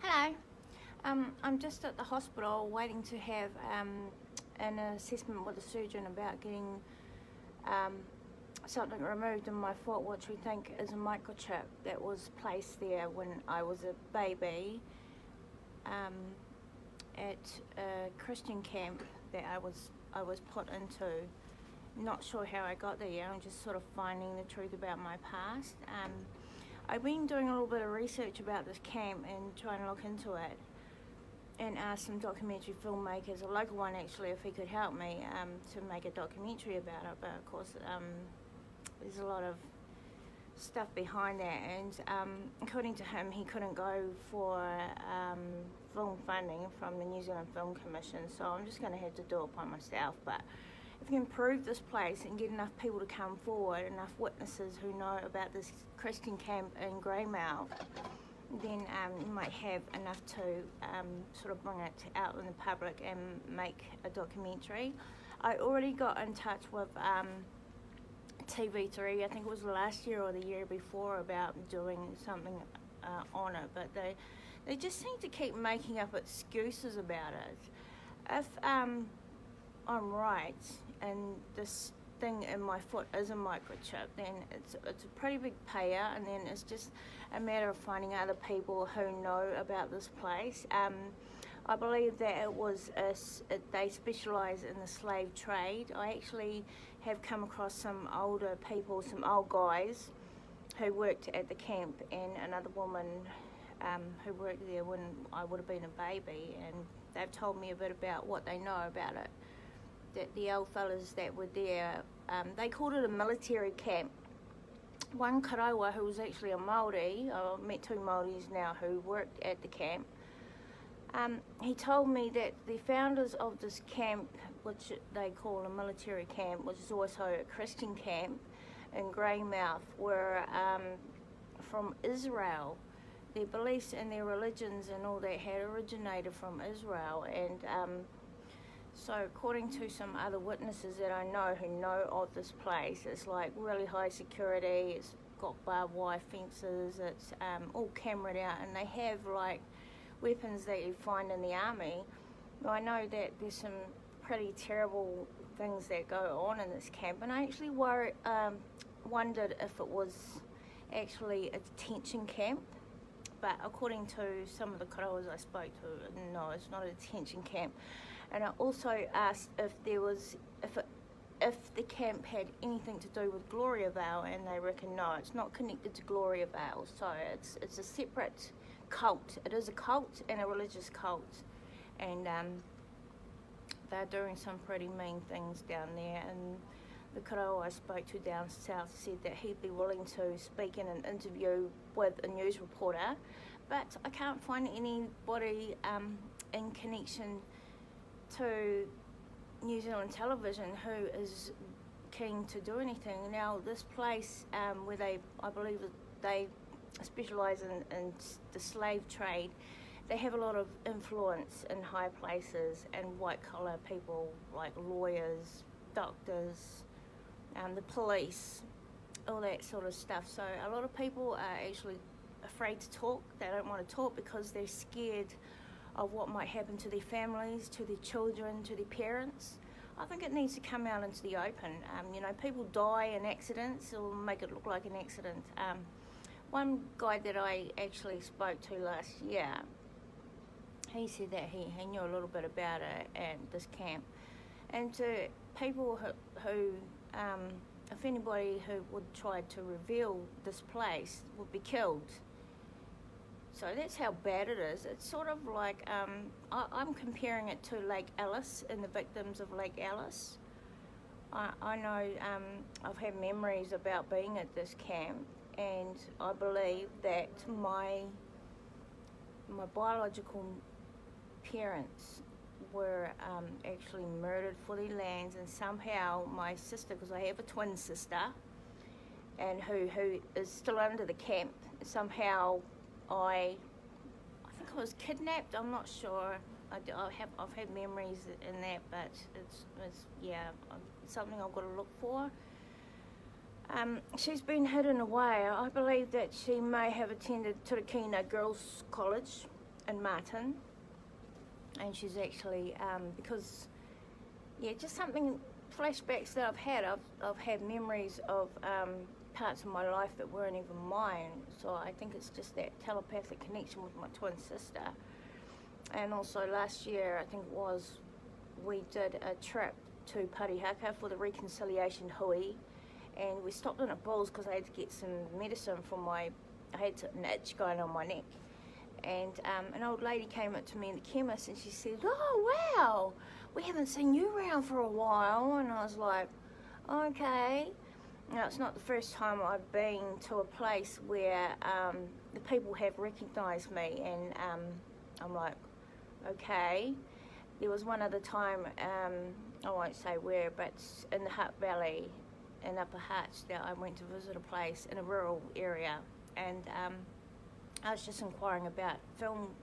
Hello. I'm just at the hospital waiting to have an assessment with the surgeon about getting something removed in my foot, which we think is a microchip that was placed there when I was a baby at a Christian camp that I was put into. Not sure how I got there. I'm just sort of finding the truth about my past. I've been doing a little bit of research about this camp and trying to look into it, and asked some documentary filmmakers, a local one actually, if he could help me to make a documentary about it. But of course there's a lot of stuff behind that, and according to him he couldn't go for film funding from the New Zealand Film Commission, so I'm just going to have to do it by myself. But if we can improve this place and get enough people to come forward, enough witnesses who know about this Christian camp in Gloriavale, then you might have enough to sort of bring it out in the public and make a documentary. I already got in touch with TV3, I think it was last year or the year before, about doing something on it, but they just seem to keep making up excuses about it. If I'm right and this thing in my foot is a microchip, then it's a pretty big payout, and then it's just a matter of finding other people who know about this place. I believe that it was they specialise in the slave trade. I actually have come across some older people, some old guys who worked at the camp, and another woman who worked there when I would have been a baby, and they've told me a bit about what they know about it. That the old fellas that were there, they called it a military camp. One karawa who was actually a Māori, I've met two Māoris now who worked at the camp, he told me that the founders of this camp, which they call a military camp, which is also a Christian camp in Greymouth, were from Israel. Their beliefs and their religions and all that had originated from Israel, and so according to some other witnesses that I know who know of this place, it's like really high security, it's got barbed wire fences, it's all cameraed out, and they have like weapons that you find in the army. Well, I know that there's some pretty terrible things that go on in this camp, and I actually wondered if it was actually a detention camp. But according to some of the karawas I spoke to, no, it's not a detention camp. And I also asked if the camp had anything to do with Gloriavale, and they reckon no, it's not connected to Gloriavale. So it's a separate cult. It is a cult and a religious cult, and they're doing some pretty mean things down there. And the karawa I spoke to down south said that he'd be willing to speak in an interview with a news reporter, but I can't find anybody in connection to New Zealand television who is keen to do anything. Now this place where I believe that they specialise in the slave trade, they have a lot of influence in high places and white collar people like lawyers, doctors, the police, all that sort of stuff. So a lot of people are actually afraid to talk. They don't want to talk because they're scared of what might happen to their families, to their children, to their parents. I think it needs to come out into the open. People die in accidents or make it look like an accident. One guy that I actually spoke to last year, he said that he knew a little bit about it at this camp. And to people who if anybody who would try to reveal this place would be killed. So that's how bad it is. It's sort of like, I'm comparing it to Lake Alice and the victims of Lake Alice. I know I've had memories about being at this camp, and I believe that my biological parents were actually murdered for their lands, and somehow my sister, because I have a twin sister, and who is still under the camp, somehow I think I was kidnapped. I'm not sure. I've had memories in that, but it's something I've got to look for. She's been hidden away. I believe that she may have attended Turakina Girls College, in Martin, and she's actually, because, just something, flashbacks that I've had memories of parts of my life that weren't even mine, so I think it's just that telepathic connection with my twin sister. And also last year, I think it was, we did a trip to Parihaka for the reconciliation hui, and we stopped in at Bulls because I had to get some medicine for I had an itch going on my neck. And an old lady came up to me in the chemist and she said, "Oh wow, we haven't seen you around for a while." And I was like, okay. Now, it's not the first time I've been to a place where the people have recognised me, and I'm like, okay. There was one other time, I won't say where, but in the Hutt Valley, in Upper Hutt, that I went to visit a place in a rural area, and I was just inquiring about film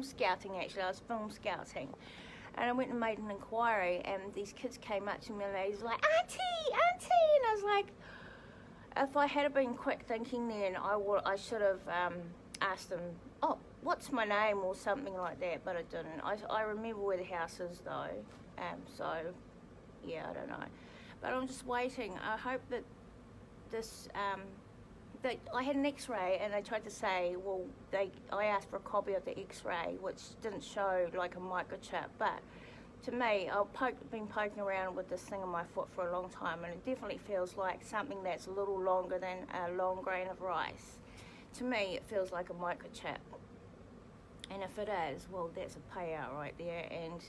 scouting. Actually, I was film scouting, and I went and made an inquiry, and these kids came up to me and they was like, "Auntie, Auntie," and I was like, if I had been quick thinking then, I should have asked them, "Oh, what's my name?" or something like that, but I didn't. I remember where the house is though, so yeah, I don't know. But I'm just waiting. I hope that this, that I had an x-ray and they tried to say, well, I asked for a copy of the x-ray, which didn't show like a microchip, but to me, I've been poking around with this thing on my foot for a long time, and it definitely feels like something that's a little longer than a long grain of rice. To me, it feels like a microchip. And if it is, well, that's a payout right there, and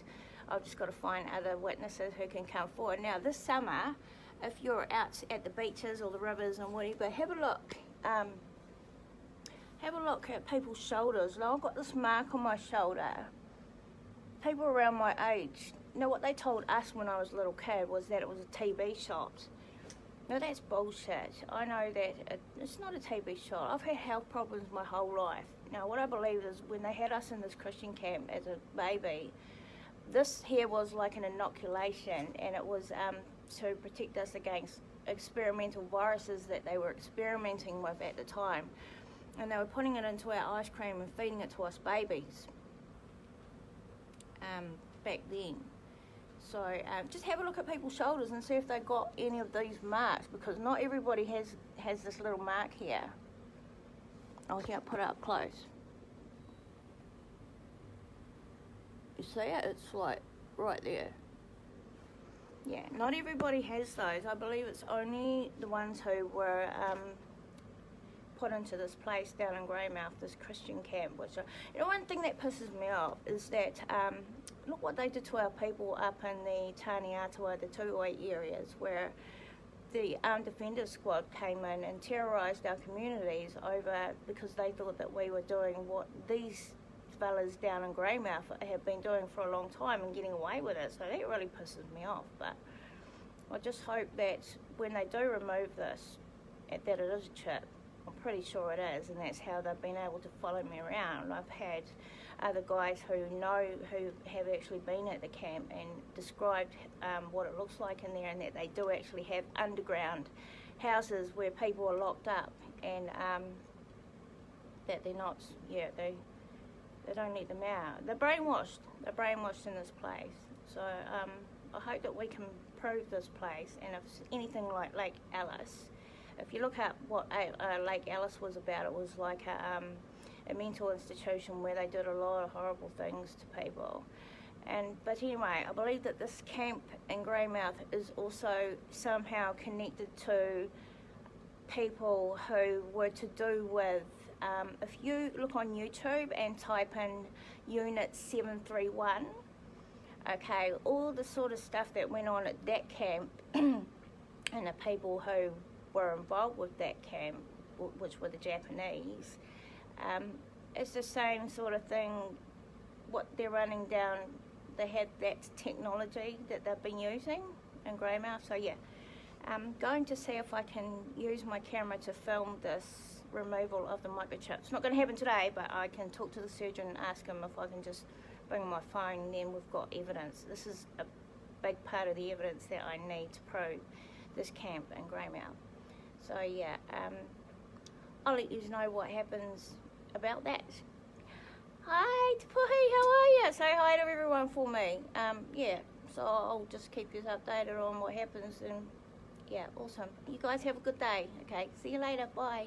I've just got to find other witnesses who can come forward. Now, this summer, if you're out at the beaches or the rivers and whatever, have a look. Have a look at people's shoulders. Now, I've got this mark on my shoulder. People around my age, what they told us when I was a little kid was that it was a TB shot. Now, that's bullshit. I know that it's not a TB shot. I've had health problems my whole life. Now, what I believe is when they had us in this Christian camp as a baby, this here was like an inoculation, and it was to protect us against experimental viruses that they were experimenting with at the time. And they were putting it into our ice cream and feeding it to us babies back then. So just have a look at people's shoulders and see if they got any of these marks, because not everybody has this little mark here. I'll put it up close. You see it? It's like right there. Yeah, not everybody has those. I believe it's only the ones who were put into this place down in Greymouth, this Christian camp. Which, one thing that pisses me off is that look what they did to our people up in the Taniatua, the Tuoi areas, where the Armed Defenders Squad came in and terrorised our communities over because they thought that we were doing what these fellas down in Greymouth have been doing for a long time and getting away with it. So that really pisses me off. But I just hope that when they do remove this, that it is a chip. I'm pretty sure it is, and that's how they've been able to follow me around. I've had other guys who have actually been at the camp and described what it looks like in there, and that they do actually have underground houses where people are locked up, and that they're not, they don't let them out. They're brainwashed. They're brainwashed in this place. So I hope that we can prove this place, and if it's anything like Lake Alice, if you look at what Lake Alice was about, it was like a mental institution where they did a lot of horrible things to people. But anyway, I believe that this camp in Greymouth is also somehow connected to people who were to do with, if you look on YouTube and type in Unit 731, okay, all the sort of stuff that went on at that camp and the people who were involved with that camp, which were the Japanese, it's the same sort of thing, what they're running down. They had that technology that they've been using in Greymouth. So yeah, I'm going to see if I can use my camera to film this removal of the microchip. It's not going to happen today, but I can talk to the surgeon and ask him if I can just bring my phone, and then we've got evidence. This is a big part of the evidence that I need to prove this camp in Greymouth. So yeah, I'll let you know what happens about that. Hi, Tapuhi, how are you? Say hi to everyone for me. Yeah, so I'll just keep you updated on what happens, and yeah, awesome. You guys have a good day. Okay, see you later. Bye.